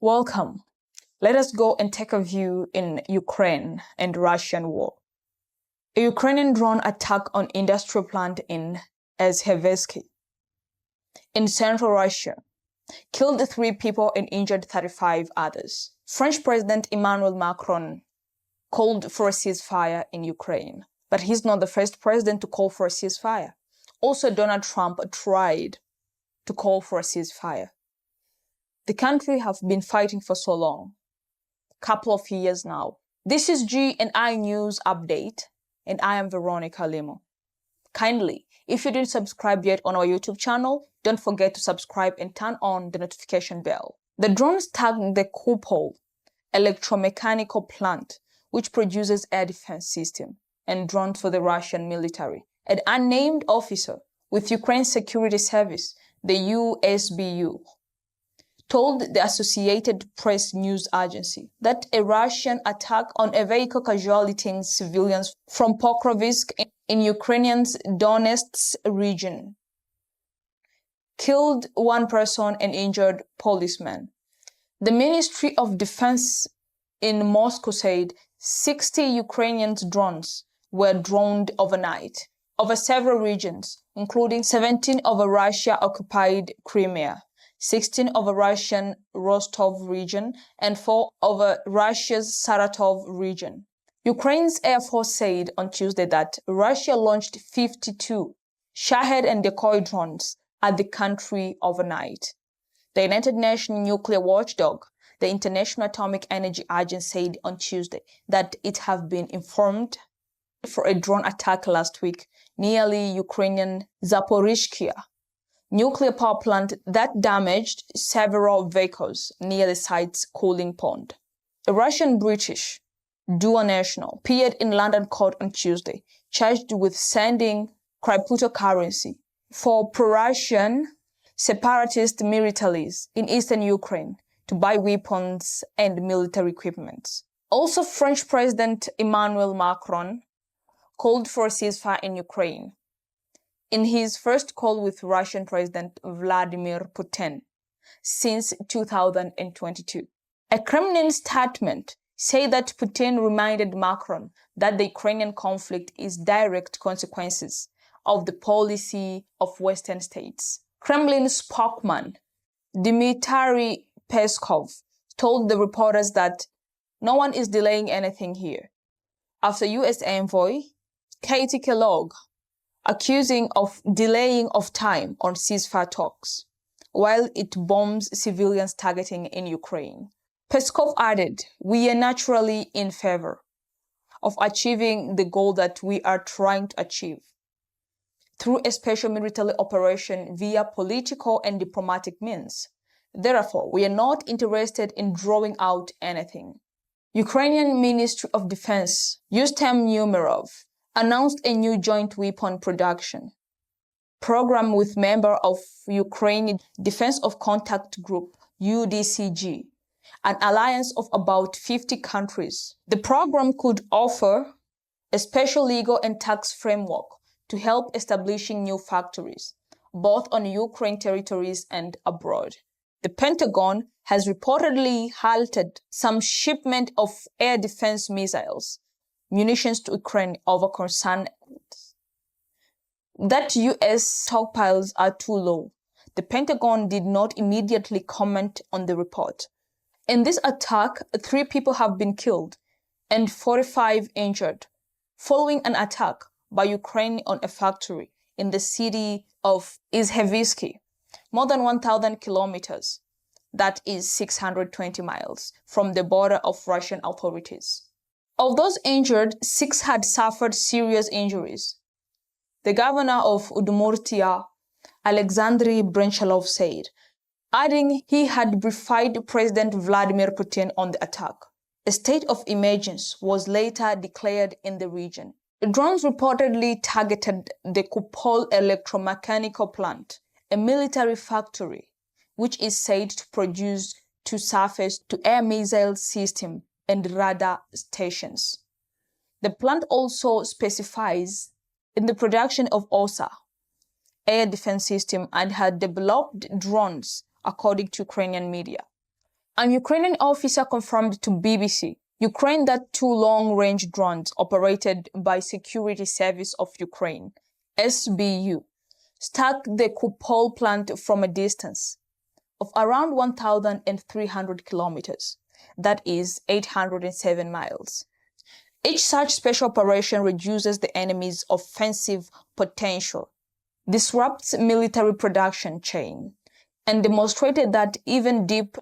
Welcome. Let us go and take a view in Ukraine and Russian war. A Ukrainian drone attack on industrial plant in Izhevsky in central Russia killed 3 people and injured 35 others. French President Emmanuel Macron called for a ceasefire in Ukraine, but he's not the first president to call for a ceasefire. Also, Donald Trump tried to call for a ceasefire. The country have been fighting for so long, couple of years now. This is G&I News Update, and I am Veronica Limo. Kindly, if you didn't subscribe yet on our YouTube channel, don't forget to subscribe and turn on the notification bell. The drones tagged the Kupol electromechanical plant, which produces air defense system and drones for the Russian military. An unnamed officer with Ukraine's security service, the USBU, told the Associated Press news agency that a Russian attack on a vehicle casualtying civilians from Pokrovsk in Ukraine's Donetsk region killed 1 person and injured policemen. The Ministry of Defense in Moscow said 60 Ukrainian drones were droned overnight over several regions, including 17 over Russia-occupied Crimea, 16 over Russian Rostov region, and 4 over Russia's Saratov region. Ukraine's Air Force said on Tuesday that Russia launched 52 Shahed and decoy drones at the country overnight. The United Nations nuclear watchdog, the International Atomic Energy Agency, said on Tuesday that it had been informed for a drone attack last week near Ukrainian Zaporizhzhia nuclear power plant that damaged several vehicles near the site's cooling pond. A Russian-British dual national appeared in London court on Tuesday, charged with sending cryptocurrency for pro-Russian separatist militaries in eastern Ukraine to buy weapons and military equipment. Also, French President Emmanuel Macron called for a ceasefire in Ukraine in his first call with Russian President Vladimir Putin since 2022. A Kremlin statement said that Putin reminded Macron that the Ukrainian conflict is direct consequences of the policy of Western states. Kremlin spokesman Dmitry Peskov told the reporters that no one is delaying anything here, after U.S. envoy Katie Kellogg accusing of delaying of time on ceasefire talks, while it bombs civilians targeting in Ukraine. Peskov added, "We are naturally in favor of achieving the goal that we are trying to achieve through a special military operation via political and diplomatic means. Therefore, we are not interested in drawing out anything." Ukrainian Ministry of Defense, Rustem Umerov, announced a new joint weapon production program with member of Ukraine Defense of Contact Group, UDCG, an alliance of about 50 countries. The program could offer a special legal and tax framework to help establishing new factories, both on Ukraine territories and abroad. The Pentagon has reportedly halted some shipment of air defense missiles, munitions to Ukraine over concern that U.S. stockpiles are too low. The Pentagon did not immediately comment on the report. In this attack, 3 people have been killed and 45 injured, following an attack by Ukraine on a factory in the city of Izhevsky, more than 1,000 kilometers, that is 620 miles, from the border of Russian authorities. Of those injured, 6 had suffered serious injuries. The governor of Udmurtia, Alexandry Brenchalov, said, adding he had briefed President Vladimir Putin on the attack. A state of emergency was later declared in the region. The drones reportedly targeted the Kupol electromechanical plant, a military factory, which is said to produce surface-to-air missile system and radar stations. The plant also specifies in the production of OSA, air defense system, and had developed drones, according to Ukrainian media. An Ukrainian officer confirmed to BBC Ukraine that 2 long-range drones operated by Security Service of Ukraine, SBU, struck the Kupol plant from a distance of around 1,300 kilometers, that is 807 miles. Each such special operation reduces the enemy's offensive potential, disrupts military production chain, and demonstrated that even deep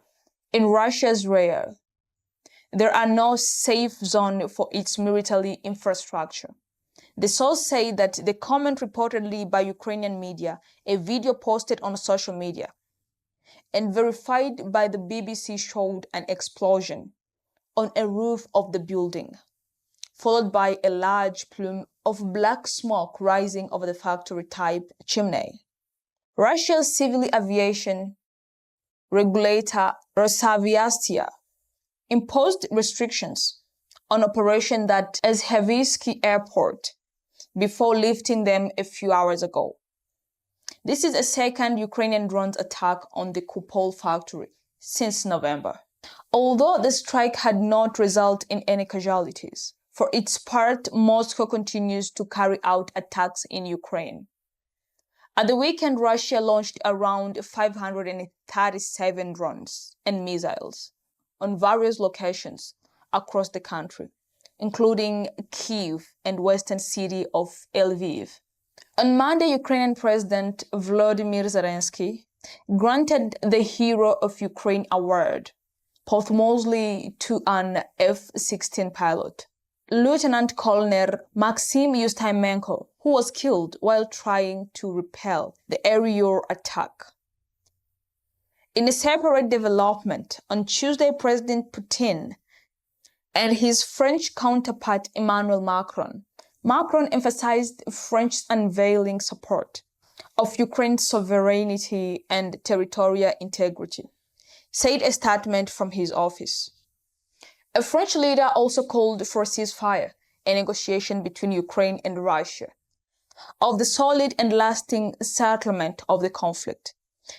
in Russia's rear, there are no safe zones for its military infrastructure. The source said that the comment reportedly by Ukrainian media, a video posted on social media, and verified by the BBC showed an explosion on a roof of the building, followed by a large plume of black smoke rising over the factory-type chimney. Russia's civil aviation regulator Rosaviastia imposed restrictions on operation at Zhevsky Airport before lifting them a few hours ago. This is a second Ukrainian drone attack on the Kupol factory since November. Although the strike had not resulted in any casualties, for its part, Moscow continues to carry out attacks in Ukraine. At the weekend, Russia launched around 537 drones and missiles on various locations across the country, including Kyiv and western city of Lviv. On Monday, Ukrainian President Volodymyr Zelensky granted the Hero of Ukraine award posthumously to an F-16 pilot, Lieutenant Colonel Maxim Yustimenko, who was killed while trying to repel the aerial attack. In a separate development, on Tuesday, President Putin and his French counterpart Emmanuel Macron emphasized France's unwavering support of Ukraine's sovereignty and territorial integrity, said a statement from his office. A French leader also called for a ceasefire, a negotiation between Ukraine and Russia, of the solid and lasting settlement of the conflict.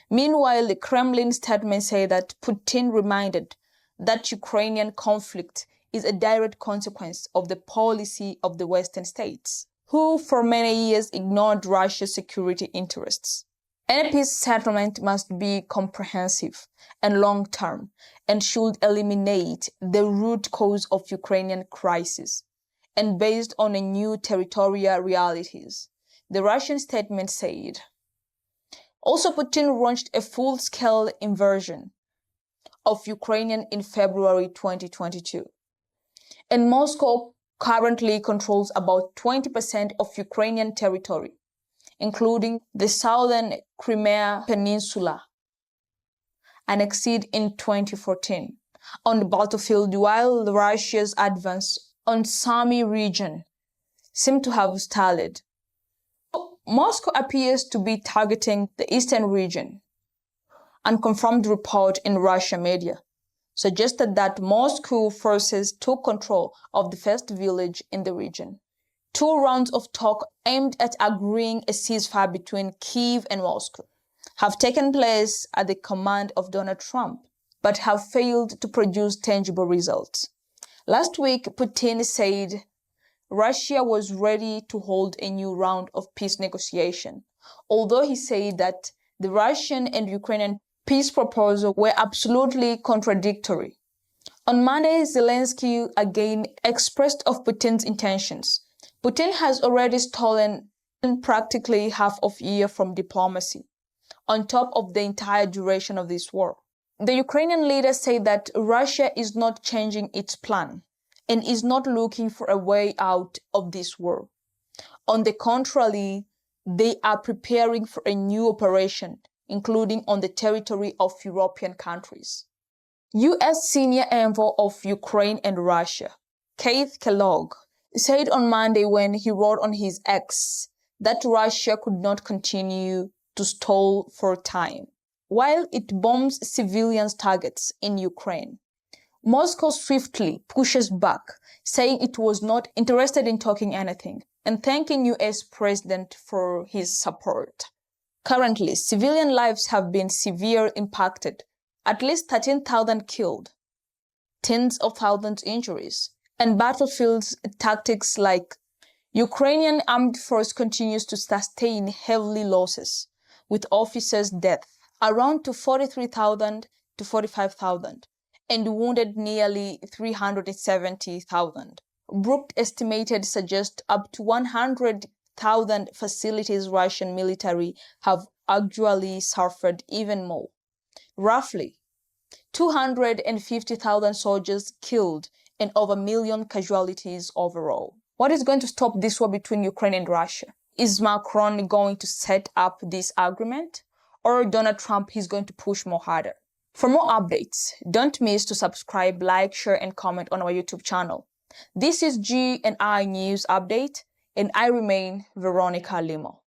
Meanwhile, the Kremlin statement said that Putin reminded that Ukrainian conflict is a direct consequence of the policy of the Western states, who for many years ignored Russia's security interests. Any peace settlement must be comprehensive and long-term and should eliminate the root cause of Ukrainian crisis and based on a new territorial realities, the Russian statement said. Also, Putin launched a full-scale invasion of Ukraine in February 2022. And Moscow currently controls about 20% of Ukrainian territory, including the southern Crimea Peninsula, annexed in 2014 on the battlefield, while Russia's advance on Sumy region seemed to have stalled. Moscow appears to be targeting the eastern region. Unconfirmed report in Russian media suggested that Moscow forces took control of the first village in the region. 2 rounds of talk aimed at agreeing a ceasefire between Kyiv and Moscow have taken place at the command of Donald Trump, but have failed to produce tangible results. Last week, Putin said Russia was ready to hold a new round of peace negotiation, although he said that the Russian and Ukrainian peace proposals were absolutely contradictory. On Monday, Zelensky again expressed of Putin's intentions. Putin has already stolen practically half of a year from diplomacy, on top of the entire duration of this war. The Ukrainian leader said that Russia is not changing its plan and is not looking for a way out of this war. On the contrary, they are preparing for a new operation, including on the territory of European countries. U.S. senior envoy of Ukraine and Russia, Keith Kellogg, said on Monday when he wrote on his X that Russia could not continue to stall for time while it bombs civilian targets in Ukraine. Moscow swiftly pushes back, saying it was not interested in talking anything and thanking U.S. President for his support. Currently, civilian lives have been severely impacted at least 13,000 killed, tens of thousands injuries, and battlefield tactics like Ukrainian armed force continues to sustain heavy losses, with officers' death around to 43,000 to 45,000, and wounded nearly 370,000. Group estimated suggest up to 100,000 facilities Russian military have actually suffered even more. Roughly 250,000 soldiers killed and over 1 million casualties overall. What is going to stop this war between Ukraine and Russia? Is Macron going to set up this agreement, or Donald Trump is going to push more harder? For more updates, don't miss to subscribe, like, share, and comment on our YouTube channel. This is G&I News Update, and I remain Veronica Limo.